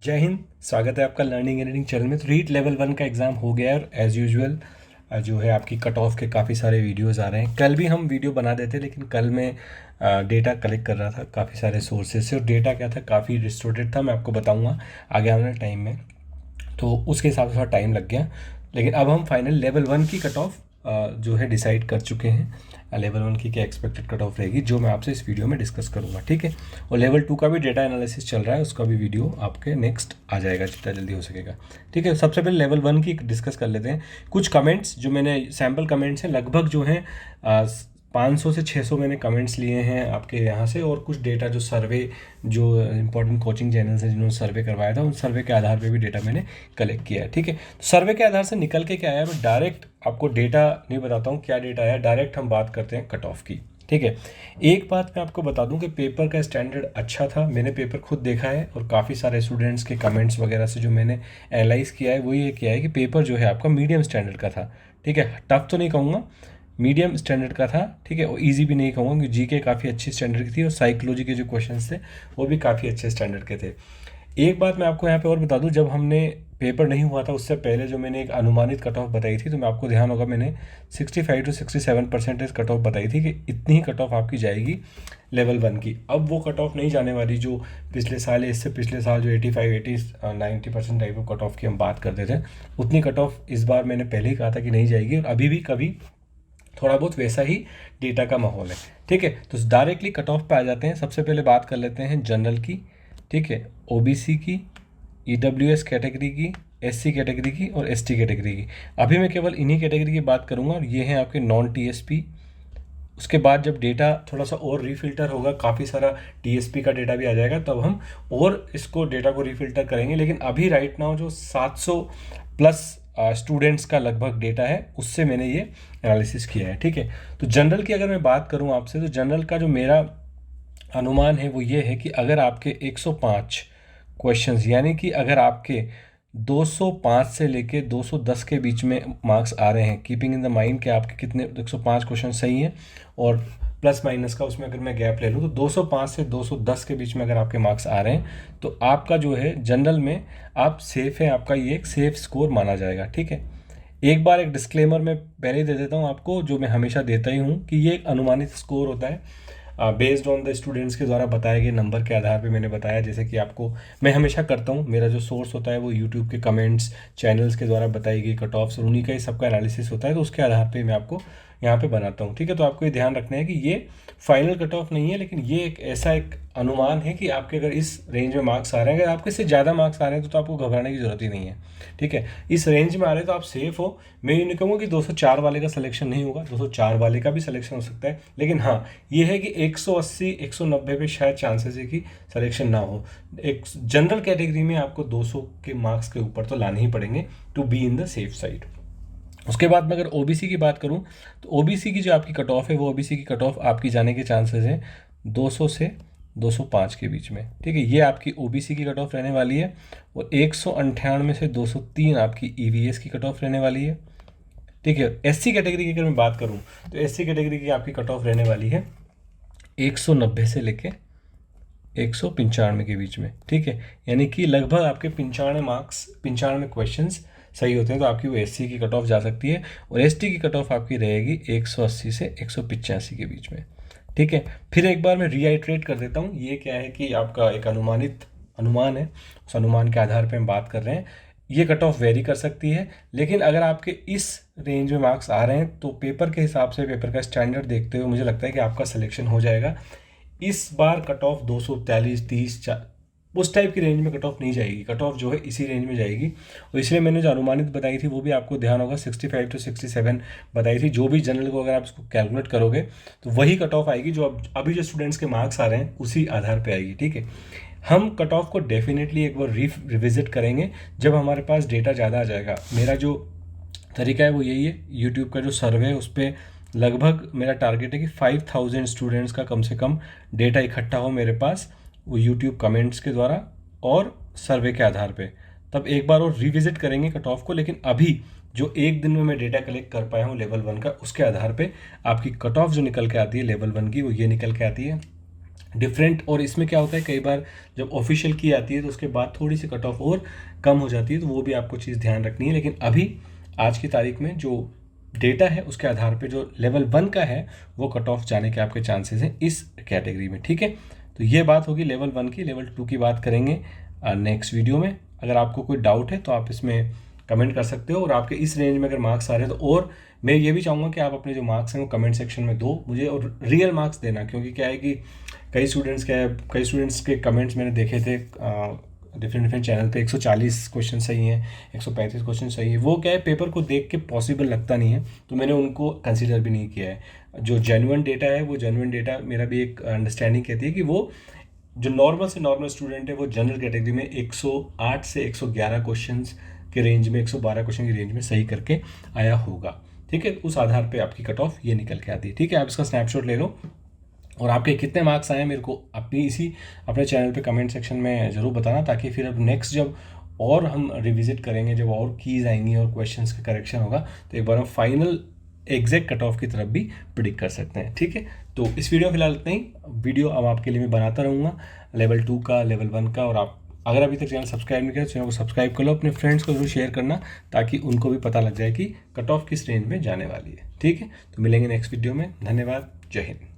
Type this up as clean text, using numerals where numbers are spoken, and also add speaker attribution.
Speaker 1: जय हिंद। स्वागत है आपका लर्निंग एडिटिंग चैनल में। तो रीट लेवल 1 का एग्ज़ाम हो गया है और एज़ यूजुअल जो है आपकी कट ऑफ के काफ़ी सारे वीडियोस आ रहे हैं। कल भी हम वीडियो बना देते लेकिन कल मैं डेटा कलेक्ट कर रहा था काफ़ी सारे सोर्सेज से और डेटा क्या था, काफ़ी डिस्टोर्टेड था। मैं आपको बताऊंगा आगे आने वाले टाइम में, तो उसके हिसाब से थोड़ा टाइम लग गया। लेकिन अब हम फाइनल लेवल 1 की कट ऑफ जो है डिसाइड कर चुके हैं। लेवल 1 की क्या एक्सपेक्टेड कट ऑफ रहेगी जो मैं आपसे इस वीडियो में डिस्कस करूंगा, ठीक है। और लेवल 2 का भी डेटा एनालिसिस चल रहा है, उसका भी वीडियो आपके नेक्स्ट आ जाएगा जितना जल्दी हो सकेगा, ठीक है। सबसे पहले लेवल 1 की डिस्कस कर लेते हैं। कुछ कमेंट्स जो मैंने सैम्पल कमेंट्स हैं, लगभग जो हैं 500 से 600 मैंने कमेंट्स लिए हैं आपके यहाँ से, और कुछ डेटा जो सर्वे, जो इंपॉर्टेंट कोचिंग चैनल्स हैं जिन्होंने सर्वे करवाया था, उन सर्वे के आधार पे भी डेटा मैंने कलेक्ट किया है, ठीक है। तो सर्वे के आधार से निकल के क्या आया, मैं डायरेक्ट आपको डेटा नहीं बताता हूँ क्या डेटा आया, डायरेक्ट हम बात करते हैं कट ऑफ की, ठीक है। एक बात मैं आपको बता दूं कि पेपर का स्टैंडर्ड अच्छा था। मैंने पेपर खुद देखा है और काफ़ी सारे स्टूडेंट्स के कमेंट्स वगैरह से जो मैंने एनालाइज किया है वो ये किया है कि पेपर जो है आपका मीडियम स्टैंडर्ड का था, ठीक है। टफ तो नहीं कहूँगा, मीडियम स्टैंडर्ड का था, ठीक है। और ईजी भी नहीं कहूँगा क्योंकि जीके काफ़ी अच्छी स्टैंडर्ड की थी और साइकोलॉजी के जो क्वेश्चंस थे वो भी काफ़ी अच्छे स्टैंडर्ड के थे। एक बात मैं आपको यहाँ पे और बता दूँ, जब हमने पेपर नहीं हुआ था उससे पहले जो मैंने एक अनुमानित कट ऑफ बताई थी, तो मैं आपको ध्यान होगा मैंने 65 to 67% कट ऑफ बताई थी कि इतनी ही कट ऑफ आपकी जाएगी लेवल 1 की। अब वो कट ऑफ नहीं जाने वाली जो पिछले साल है, इससे पिछले साल जो 85-90% टाइप ऑफ कट ऑफ की हम बात करते थे, उतनी कट ऑफ इस बार मैंने पहले ही कहा था कि नहीं जाएगी। और अभी भी कभी थोड़ा बहुत वैसा ही डेटा का माहौल है, ठीक है। तो डायरेक्टली कट ऑफ पे आ जाते हैं। सबसे पहले बात कर लेते हैं जनरल की, ठीक है, ओबीसी की, ईडब्ल्यूएस कैटेगरी की, एससी कैटेगरी की और एसटी कैटेगरी की। अभी मैं केवल इन्हीं कैटेगरी की बात करूंगा और ये हैं आपके नॉन टीएसपी। उसके बाद जब डेटा थोड़ा सा और रीफिल्टर होगा, काफ़ी सारा टीएसपी का डेटा भी आ जाएगा, तब हम और इसको डेटा को रीफिल्टर करेंगे। लेकिन अभी राइट नाउ जो 700 प्लस स्टूडेंट्स का लगभग डेटा है उससे मैंने ये एनालिसिस किया है, ठीक है। तो जनरल की अगर मैं बात करूं आपसे, तो जनरल का जो मेरा अनुमान है वो ये है कि अगर आपके 105 क्वेश्चंस, यानी कि अगर आपके 205 से लेके 210 के बीच में मार्क्स आ रहे हैं, कीपिंग इन द माइंड कि आपके कितने 105 क्वेश्चन सही हैं और प्लस माइनस का उसमें अगर मैं गैप ले लूँ, तो 205 से 210 के बीच में अगर आपके मार्क्स आ रहे हैं तो आपका जो है जनरल में आप सेफ है, आपका ये एक सेफ स्कोर माना जाएगा, ठीक है। एक बार एक डिस्क्लेमर मैं पहले ही दे देता हूँ आपको, जो मैं हमेशा देता ही हूँ, कि ये एक अनुमानित स्कोर होता है बेस्ड ऑन द स्टूडेंट्स के द्वारा बताए गए नंबर के आधार पे मैंने बताया। जैसे कि आपको मैं हमेशा करता हूँ, मेरा जो सोर्स होता है वो यूट्यूब के कमेंट्स, चैनल्स के द्वारा बताई गई कट ऑफ्स और उन्हीं का ही सबका एनालिसिस होता है, तो उसके आधार पे मैं आपको यहाँ पे बनाता हूँ, ठीक है। तो आपको ये ध्यान रखना है कि ये फाइनल कट ऑफ नहीं है, लेकिन ये एक ऐसा एक अनुमान है कि आपके अगर इस रेंज में मार्क्स आ रहे हैं, अगर आपके से ज़्यादा मार्क्स आ रहे हैं तो आपको घबराने की जरूरत ही नहीं है, ठीक है। इस रेंज में आ रहे हैं तो आप सेफ हो। मैं ये नहीं कहूँगा कि 204 वाले का सिलेक्शन नहीं होगा, 204 वाले का भी सिलेक्शन हो सकता है, लेकिन हाँ ये है कि 180 190 पे शायद चांसेस है कि सिलेक्शन ना हो। एक जनरल कैटेगरी में आपको 200 के मार्क्स के ऊपर तो लाने ही पड़ेंगे to be in the safe side. उसके बाद में अगर ओबीसी की बात करूं, तो ओबीसी की जो आपकी कट ऑफ है, वो ओबीसी की कट ऑफ आपकी जाने के चांसेस हैं 200 से 205 के बीच में, ठीक है। ये आपकी ओबीसी की कट ऑफ रहने वाली है। और 198 से 203 आपकी ईवीएस की कट ऑफ रहने वाली है, ठीक है। एससी कैटेगरी की अगर मैं बात करूं, तो एससी कैटेगरी की आपकी कट ऑफ रहने वाली है 190 से लेके 195 के बीच में, ठीक है। यानी कि लगभग आपके 95 मार्क्स, 95 क्वेश्चंस सही होते हैं तो आपकी वो एससी की कट ऑफ जा सकती है। और एसटी की कट ऑफ आपकी रहेगी 180 से 185 के बीच में, ठीक है। फिर एक बार मैं रीआइट्रेट कर देता हूँ, ये क्या है कि आपका एक अनुमानित अनुमान है, उस अनुमान के आधार पर हम बात कर रहे हैं। ये कट ऑफ वेरी कर सकती है, लेकिन अगर आपके इस रेंज में मार्क्स आ रहे हैं तो पेपर के हिसाब से, पेपर का स्टैंडर्ड देखते हुए मुझे लगता है कि आपका सिलेक्शन हो जाएगा। इस बार कट ऑफ 243 30 उस टाइप की रेंज में कट ऑफ नहीं जाएगी, कट ऑफ जो है इसी रेंज में जाएगी। और इसलिए मैंने जो अनुमानित बताई थी वो भी आपको ध्यान होगा 65 to 67 बताई थी। जो भी जनरल को अगर आप इसको कैलकुलेट करोगे तो वही कट ऑफ आएगी जो अभी जो स्टूडेंट्स के मार्क्स आ रहे हैं उसी आधार पर आएगी, ठीक है। हम कट ऑफ को डेफिनेटली एक बार रिविजिट करेंगे जब हमारे पास डेटा ज़्यादा आ जाएगा। मेरा जो तरीका है वो यही है, यूट्यूब का जो सर्वे है उस पर लगभग मेरा टारगेट है कि 5000 स्टूडेंट्स का कम से कम डेटा इकट्ठा हो मेरे पास, वो यूट्यूब कमेंट्स के द्वारा और सर्वे के आधार पे। तब एक बार और रिविजिट करेंगे कट ऑफ को। लेकिन अभी जो एक दिन में मैं डेटा कलेक्ट कर पाया हूँ लेवल 1 का, उसके आधार पे आपकी कट ऑफ जो निकल के आती है लेवल 1 की, वो ये निकल के आती है डिफरेंट। और इसमें क्या होता है, कई बार जब ऑफिशियल की आती है तो उसके बाद थोड़ी सी कट ऑफ और कम हो जाती है, तो वो भी आपको चीज़ ध्यान रखनी है। लेकिन अभी आज की तारीख में जो डेटा है उसके आधार पे जो लेवल 1 का है वो कट ऑफ जाने के आपके चांसेस हैं इस कैटेगरी में, ठीक है। तो ये बात होगी लेवल 1 की। लेवल 2 की बात करेंगे नेक्स्ट वीडियो में। अगर आपको कोई डाउट है तो आप इसमें कमेंट कर सकते हो, और आपके इस रेंज में अगर मार्क्स आ रहे हैं तो, और मैं ये भी चाहूँगा कि आप अपने जो मार्क्स हैं वो कमेंट सेक्शन में दो मुझे, और रियल मार्क्स देना। क्योंकि क्या है कि कई स्टूडेंट्स के कमेंट्स मैंने देखे थे डिफरेंट चैनल पे, 140 क्वेश्चन सही हैं, 135 क्वेश्चन सही है। वो क्या है, पेपर को देख के पॉसिबल लगता नहीं है, तो मैंने उनको कंसिडर भी नहीं किया है। जो जेन्युइन डेटा है वो जेन्युइन डेटा, मेरा भी एक अंडरस्टैंडिंग कहती है कि वो जो नॉर्मल से नॉर्मल स्टूडेंट है वो जनरल कैटेगरी में 108 से 111 क्वेश्चंस के रेंज में, 112 क्वेश्चन की रेंज में सही करके आया होगा, ठीक है। उस आधार पे आपकी कट ऑफ ये निकल के आती है, ठीक है। आप इसका स्नैपशॉट ले लो, और आपके कितने मार्क्स आए मेरे को अपने चैनल पे कमेंट सेक्शन में ज़रूर बताना, ताकि फिर अब नेक्स्ट जब और हम रिविज़िट करेंगे, जब और कीज़ आएंगी और क्वेश्चंस का करेक्शन होगा, तो एक बार हम फाइनल एग्जैक्ट कट ऑफ की तरफ भी प्रिडिक्ट कर सकते हैं, ठीक है। तो इस वीडियो फिलहाल इतना ही। वीडियो अब आपके लिए मैं बनाता रहूँगा लेवल 2 का, लेवल 1 का। और आप अगर अभी तक चैनल सब्सक्राइब नहीं किया तो चैनल को सब्सक्राइब कर लो, अपने फ्रेंड्स को जरूर शेयर करना, ताकि उनको भी पता लग जाए कि कट ऑफ किस रेंज में जाने वाली है, ठीक है। तो मिलेंगे नेक्स्ट वीडियो में। धन्यवाद, जय हिंद।